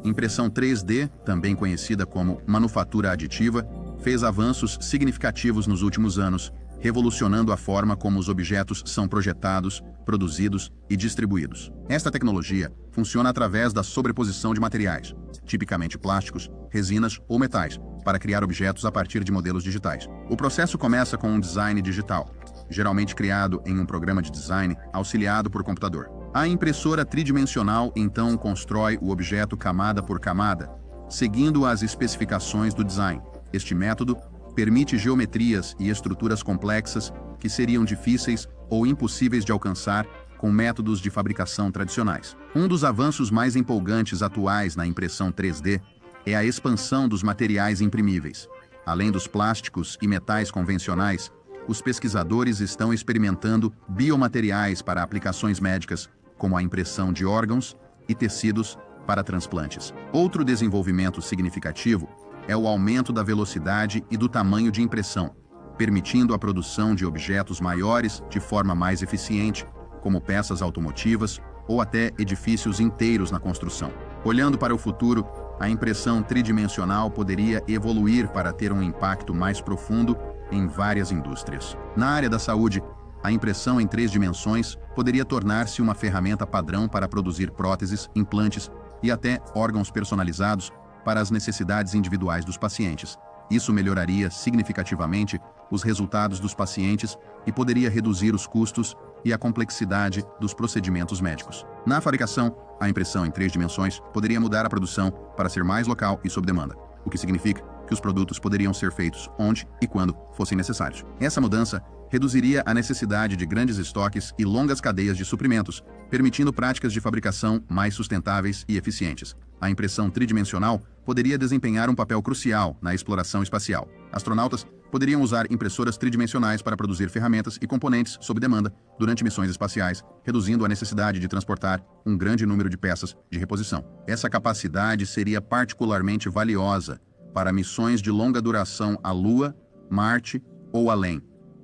[SPEAKER 1] Impressão 3D, também conhecida como manufatura aditiva, fez avanços significativos nos últimos anos, revolucionando a forma como os objetos são projetados, produzidos e distribuídos. Esta tecnologia funciona através da sobreposição de materiais, tipicamente plásticos, resinas ou metais, para criar objetos a partir de modelos digitais. O processo começa com um design digital, geralmente criado em um programa de design auxiliado por computador. A impressora tridimensional então constrói o objeto camada por camada, seguindo as especificações do design. Este método permite geometrias e estruturas complexas que seriam difíceis ou impossíveis de alcançar com métodos de fabricação tradicionais. Um dos avanços mais empolgantes atuais na impressão 3D é a expansão dos materiais imprimíveis. Além dos plásticos e metais convencionais, os pesquisadores estão experimentando biomateriais para aplicações médicas, como a impressão de órgãos e tecidos para transplantes. Outro desenvolvimento significativo é o aumento da velocidade e do tamanho de impressão, permitindo a produção de objetos maiores de forma mais eficiente, como peças automotivas ou até edifícios inteiros na construção. Olhando para o futuro, a impressão tridimensional poderia evoluir para ter um impacto mais profundo em várias indústrias. Na área da saúde, a impressão em 3 dimensões poderia tornar-se uma ferramenta padrão para produzir próteses, implantes e até órgãos personalizados para as necessidades individuais dos pacientes. Isso melhoraria significativamente os resultados dos pacientes e poderia reduzir os custos e a complexidade dos procedimentos médicos. Na fabricação, a impressão em 3 dimensões poderia mudar a produção para ser mais local e sob demanda, o que significa que os produtos poderiam ser feitos onde e quando fossem necessários. Essa mudança reduziria a necessidade de grandes estoques e longas cadeias de suprimentos, permitindo práticas de fabricação mais sustentáveis e eficientes. A impressão tridimensional poderia desempenhar um papel crucial na exploração espacial. Astronautas poderiam usar impressoras tridimensionais para produzir ferramentas e componentes sob demanda durante missões espaciais, reduzindo a necessidade de transportar um grande número de peças de reposição. Essa capacidade seria particularmente valiosa para missões de longa duração à Lua, Marte ou além,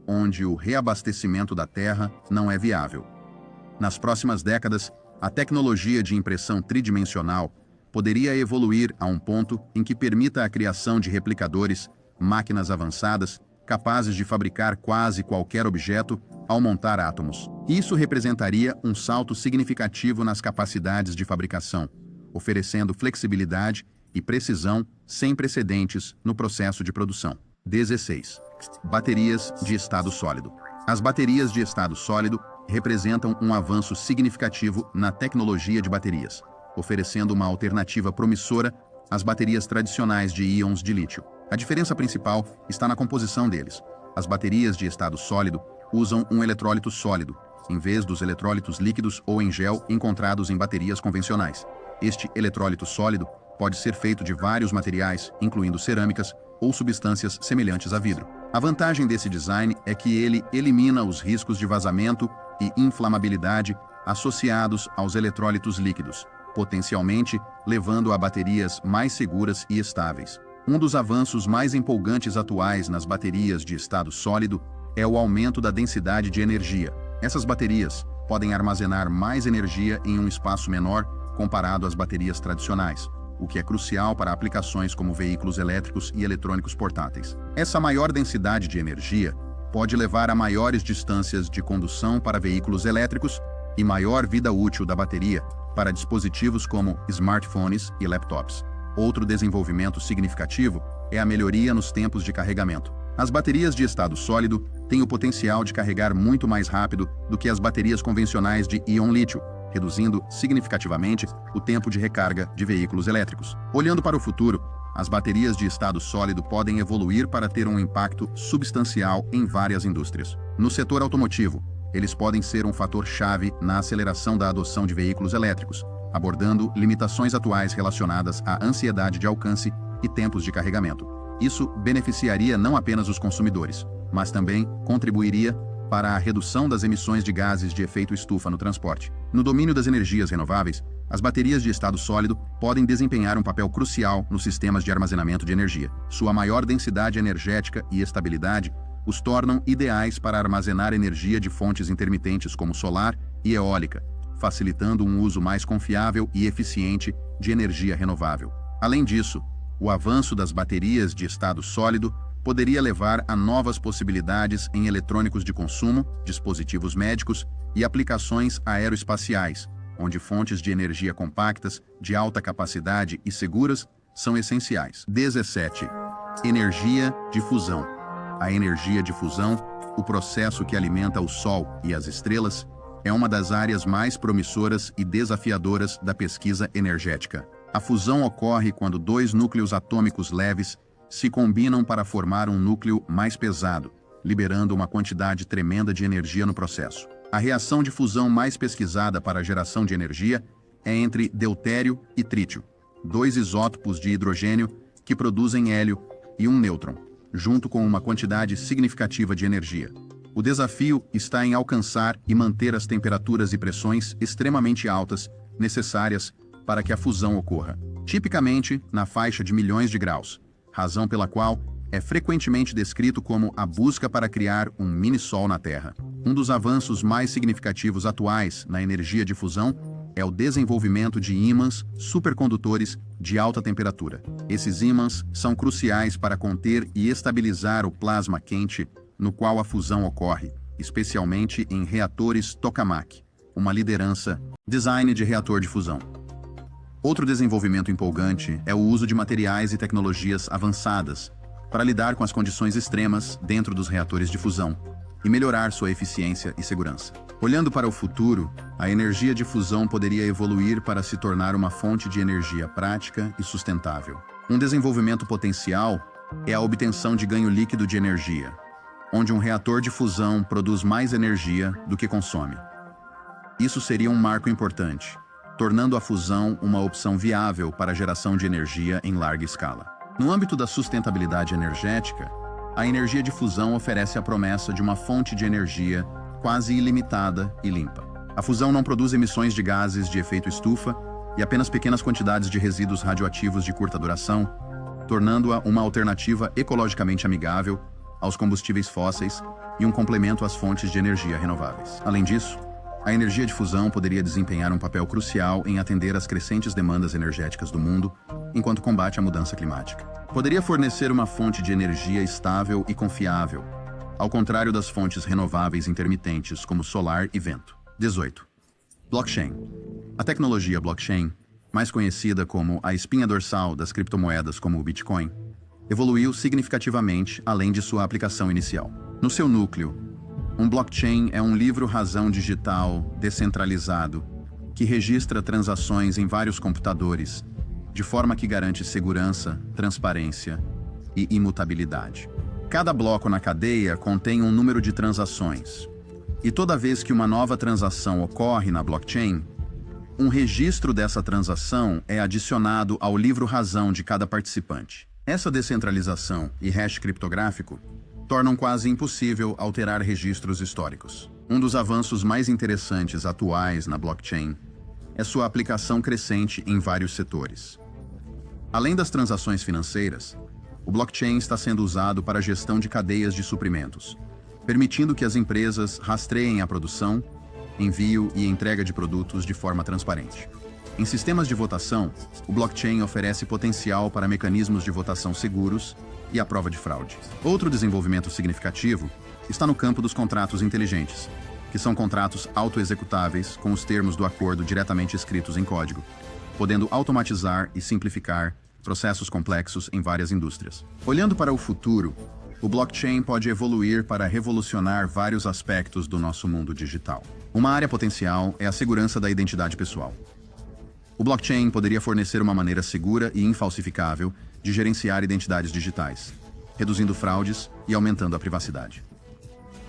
[SPEAKER 1] onde o reabastecimento da Terra não é viável. Nas próximas décadas, a tecnologia de impressão tridimensional poderia evoluir a um ponto em que permita a criação de replicadores, máquinas avançadas, capazes de fabricar quase qualquer objeto ao montar átomos. Isso representaria um salto significativo nas capacidades de fabricação, oferecendo flexibilidade e precisão sem precedentes no processo de produção. 16. Baterias de estado sólido. As baterias de estado sólido representam um avanço significativo na tecnologia de baterias, oferecendo uma alternativa promissora às baterias tradicionais de íons de lítio. A diferença principal está na composição deles. As baterias de estado sólido usam um eletrólito sólido, em vez dos eletrólitos líquidos ou em gel encontrados em baterias convencionais. Este eletrólito sólido pode ser feito de vários materiais, incluindo cerâmicas ou substâncias semelhantes a vidro. A vantagem desse design é que ele elimina os riscos de vazamento e inflamabilidade associados aos eletrólitos líquidos, potencialmente levando a baterias mais seguras e estáveis. Um dos avanços mais empolgantes atuais nas baterias de estado sólido é o aumento da densidade de energia. Essas baterias podem armazenar mais energia em um espaço menor comparado às baterias tradicionais, o que é crucial para aplicações como veículos elétricos e eletrônicos portáteis. Essa maior densidade de energia pode levar a maiores distâncias de condução para veículos elétricos e maior vida útil da bateria para dispositivos como smartphones e laptops. Outro desenvolvimento significativo é a melhoria nos tempos de carregamento. As baterias de estado sólido têm o potencial de carregar muito mais rápido do que as baterias convencionais de íon lítio, reduzindo significativamente o tempo de recarga de veículos elétricos. Olhando para o futuro, as baterias de estado sólido podem evoluir para ter um impacto substancial em várias indústrias. No setor automotivo, eles podem ser um fator-chave na aceleração da adoção de veículos elétricos, abordando limitações atuais relacionadas à ansiedade de alcance e tempos de carregamento. Isso beneficiaria não apenas os consumidores, mas também contribuiria para a redução das emissões de gases de efeito estufa no transporte. No domínio das energias renováveis, as baterias de estado sólido podem desempenhar um papel crucial nos sistemas de armazenamento de energia. Sua maior densidade energética e estabilidade os tornam ideais para armazenar energia de fontes intermitentes como solar e eólica, facilitando um uso mais confiável e eficiente de energia renovável. Além disso, o avanço das baterias de estado sólido poderia levar a novas possibilidades em eletrônicos de consumo, dispositivos médicos e aplicações aeroespaciais, onde fontes de energia compactas, de alta capacidade e seguras são essenciais. 17. Energia de fusão. A energia de fusão, o processo que alimenta o Sol e as estrelas, é uma das áreas mais promissoras e desafiadoras da pesquisa energética. A fusão ocorre quando 2 núcleos atômicos leves se combinam para formar um núcleo mais pesado, liberando uma quantidade tremenda de energia no processo. A reação de fusão mais pesquisada para a geração de energia é entre deutério e trítio, 2 isótopos de hidrogênio que produzem hélio e um nêutron, junto com uma quantidade significativa de energia. O desafio está em alcançar e manter as temperaturas e pressões extremamente altas necessárias para que a fusão ocorra, tipicamente na faixa de milhões de graus, razão pela qual é frequentemente descrito como a busca para criar um mini-sol na Terra. Um dos avanços mais significativos atuais na energia de fusão é o desenvolvimento de ímãs supercondutores de alta temperatura. Esses ímãs são cruciais para conter e estabilizar o plasma quente no qual a fusão ocorre, especialmente em reatores tokamak, uma liderança design de reator de fusão. Outro desenvolvimento empolgante é o uso de materiais e tecnologias avançadas para lidar com as condições extremas dentro dos reatores de fusão e melhorar sua eficiência e segurança. Olhando para o futuro, a energia de fusão poderia evoluir para se tornar uma fonte de energia prática e sustentável. Um desenvolvimento potencial é a obtenção de ganho líquido de energia, onde um reator de fusão produz mais energia do que consome. Isso seria um marco importante, tornando a fusão uma opção viável para a geração de energia em larga escala. No âmbito da sustentabilidade energética, a energia de fusão oferece a promessa de uma fonte de energia quase ilimitada e limpa. A fusão não produz emissões de gases de efeito estufa e apenas pequenas quantidades de resíduos radioativos de curta duração, tornando-a uma alternativa ecologicamente amigável aos combustíveis fósseis e um complemento às fontes de energia renováveis. Além disso, a energia de fusão poderia desempenhar um papel crucial em atender às crescentes demandas energéticas do mundo, enquanto combate à mudança climática. Poderia fornecer uma fonte de energia estável e confiável, ao contrário das fontes renováveis intermitentes como solar e vento. 18. Blockchain. A tecnologia blockchain, mais conhecida como a espinha dorsal das criptomoedas como o Bitcoin, evoluiu significativamente além de sua aplicação inicial. No seu núcleo, um blockchain é um livro-razão digital descentralizado que registra transações em vários computadores, de forma que garante segurança, transparência e imutabilidade. Cada bloco na cadeia contém um número de transações, e toda vez que uma nova transação ocorre na blockchain, um registro dessa transação é adicionado ao livro-razão de cada participante. Essa descentralização e hash criptográfico tornam quase impossível alterar registros históricos. Um dos avanços mais interessantes atuais na blockchain é sua aplicação crescente em vários setores. Além das transações financeiras, o blockchain está sendo usado para a gestão de cadeias de suprimentos, permitindo que as empresas rastreiem a produção, envio e entrega de produtos de forma transparente. Em sistemas de votação, o blockchain oferece potencial para mecanismos de votação seguros e a prova de fraude. Outro desenvolvimento significativo está no campo dos contratos inteligentes, que são contratos autoexecutáveis com os termos do acordo diretamente escritos em código, podendo automatizar e simplificar processos complexos em várias indústrias. Olhando para o futuro, o blockchain pode evoluir para revolucionar vários aspectos do nosso mundo digital. Uma área potencial é a segurança da identidade pessoal. O blockchain poderia fornecer uma maneira segura e infalsificável de gerenciar identidades digitais, reduzindo fraudes e aumentando a privacidade.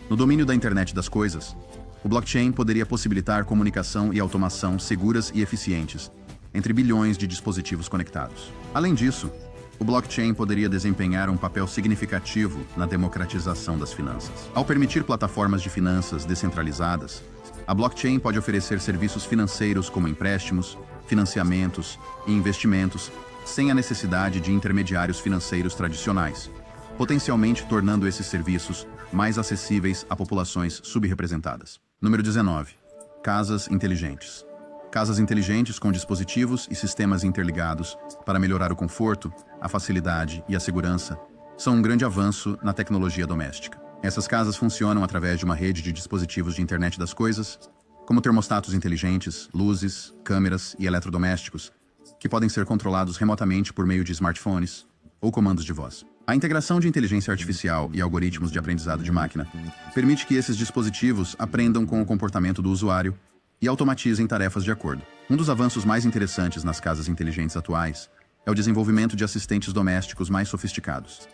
[SPEAKER 1] No domínio da internet das coisas, o blockchain poderia possibilitar comunicação e automação seguras e eficientes entre bilhões de dispositivos conectados. Além disso, o blockchain poderia desempenhar um papel significativo na democratização das finanças. Ao permitir plataformas de finanças descentralizadas, a blockchain pode oferecer serviços financeiros como empréstimos, financiamentos e investimentos sem a necessidade de intermediários financeiros tradicionais, potencialmente tornando esses serviços mais acessíveis a populações subrepresentadas. Número 19. Casas inteligentes. Casas inteligentes com dispositivos e sistemas interligados para melhorar o conforto, a facilidade e a segurança são um grande avanço na tecnologia doméstica. Essas casas funcionam através de uma rede de dispositivos de internet das coisas, como termostatos inteligentes, luzes, câmeras e eletrodomésticos, que podem ser controlados remotamente por meio de smartphones ou comandos de voz. A integração de inteligência artificial e algoritmos de aprendizado de máquina permite que esses dispositivos aprendam com o comportamento do usuário e automatizem tarefas de acordo. Um dos avanços mais interessantes nas casas inteligentes atuais é o desenvolvimento de assistentes domésticos mais sofisticados.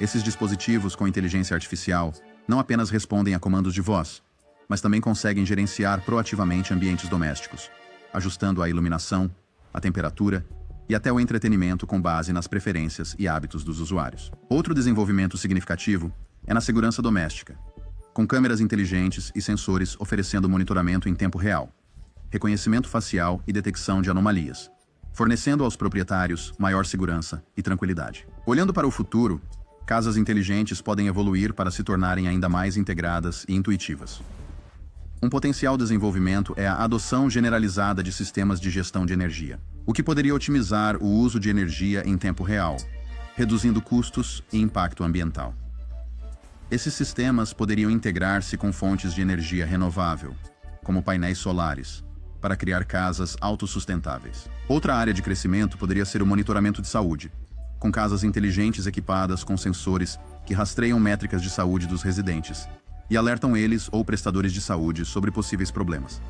[SPEAKER 1] Esses dispositivos com inteligência artificial não apenas respondem a comandos de voz, mas também conseguem gerenciar proativamente ambientes domésticos, ajustando a iluminação, a temperatura e até o entretenimento com base nas preferências e hábitos dos usuários. Outro desenvolvimento significativo é na segurança doméstica, com câmeras inteligentes e sensores oferecendo monitoramento em tempo real, reconhecimento facial e detecção de anomalias, fornecendo aos proprietários maior segurança e tranquilidade. Olhando para o futuro, casas inteligentes podem evoluir para se tornarem ainda mais integradas e intuitivas. Um potencial desenvolvimento é a adoção generalizada de sistemas de gestão de energia, o que poderia otimizar o uso de energia em tempo real, reduzindo custos e impacto ambiental. Esses sistemas poderiam integrar-se com fontes de energia renovável, como painéis solares, para criar casas autossustentáveis. Outra área de crescimento poderia ser o monitoramento de saúde, com casas inteligentes equipadas com sensores que rastreiam métricas de saúde dos residentes e alertam eles ou prestadores de saúde sobre possíveis problemas.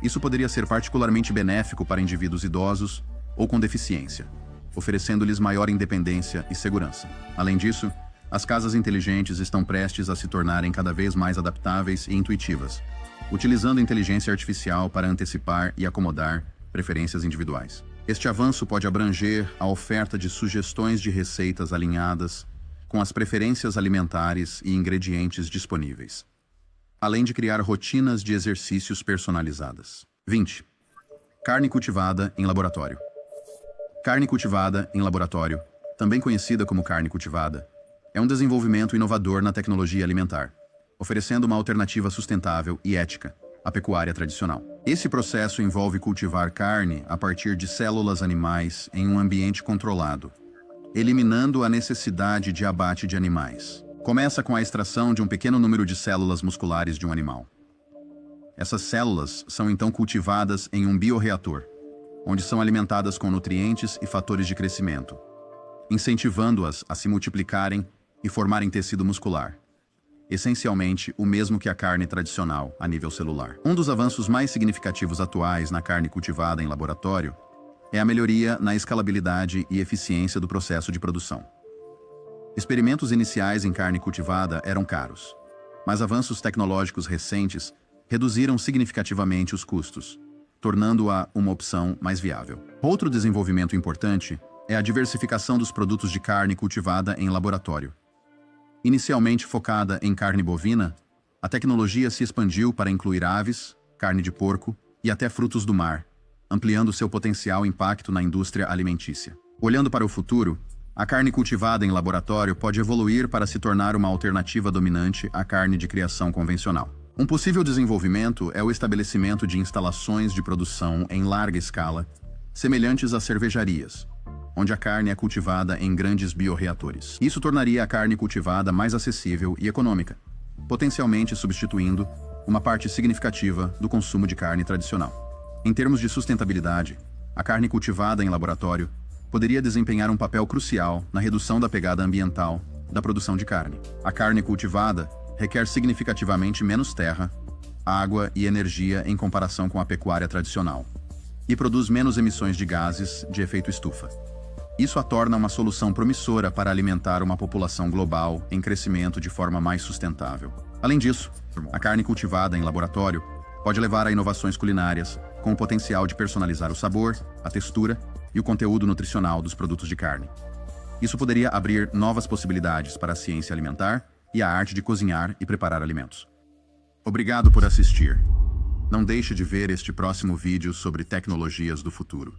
[SPEAKER 1] Isso poderia ser particularmente benéfico para indivíduos idosos ou com deficiência, oferecendo-lhes maior independência e segurança. Além disso, as casas inteligentes estão prestes a se tornarem cada vez mais adaptáveis e intuitivas, utilizando inteligência artificial para antecipar e acomodar preferências individuais. Este avanço pode abranger a oferta de sugestões de receitas alinhadas com as preferências alimentares e ingredientes disponíveis, além de criar rotinas de exercícios personalizadas. 20. Carne cultivada em laboratório. Carne cultivada em laboratório, também conhecida como carne cultivada, é um desenvolvimento inovador na tecnologia alimentar, oferecendo uma alternativa sustentável e ética à pecuária tradicional. Esse processo envolve cultivar carne a partir de células animais em um ambiente controlado, eliminando a necessidade de abate de animais. Começa com a extração de um pequeno número de células musculares de um animal. Essas células são então cultivadas em um bioreator, onde são alimentadas com nutrientes e fatores de crescimento, incentivando-as a se multiplicarem e formarem tecido muscular, essencialmente o mesmo que a carne tradicional a nível celular. Um dos avanços mais significativos atuais na carne cultivada em laboratório é a melhoria na escalabilidade e eficiência do processo de produção. Experimentos iniciais em carne cultivada eram caros, mas avanços tecnológicos recentes reduziram significativamente os custos, tornando-a uma opção mais viável. Outro desenvolvimento importante é a diversificação dos produtos de carne cultivada em laboratório. Inicialmente focada em carne bovina, a tecnologia se expandiu para incluir aves, carne de porco e até frutos do mar, ampliando seu potencial impacto na indústria alimentícia. Olhando para o futuro, a carne cultivada em laboratório pode evoluir para se tornar uma alternativa dominante à carne de criação convencional. Um possível desenvolvimento é o estabelecimento de instalações de produção em larga escala, semelhantes às cervejarias, onde a carne é cultivada em grandes bioreatores. Isso tornaria a carne cultivada mais acessível e econômica, potencialmente substituindo uma parte significativa do consumo de carne tradicional. Em termos de sustentabilidade, a carne cultivada em laboratório poderia desempenhar um papel crucial na redução da pegada ambiental da produção de carne. A carne cultivada requer significativamente menos terra, água e energia em comparação com a pecuária tradicional, e produz menos emissões de gases de efeito estufa. Isso a torna uma solução promissora para alimentar uma população global em crescimento de forma mais sustentável. Além disso, a carne cultivada em laboratório pode levar a inovações culinárias, com o potencial de personalizar o sabor, a textura e o conteúdo nutricional dos produtos de carne. Isso poderia abrir novas possibilidades para a ciência alimentar e a arte de cozinhar e preparar alimentos. Obrigado por assistir. Não deixe de ver este próximo vídeo sobre tecnologias do futuro.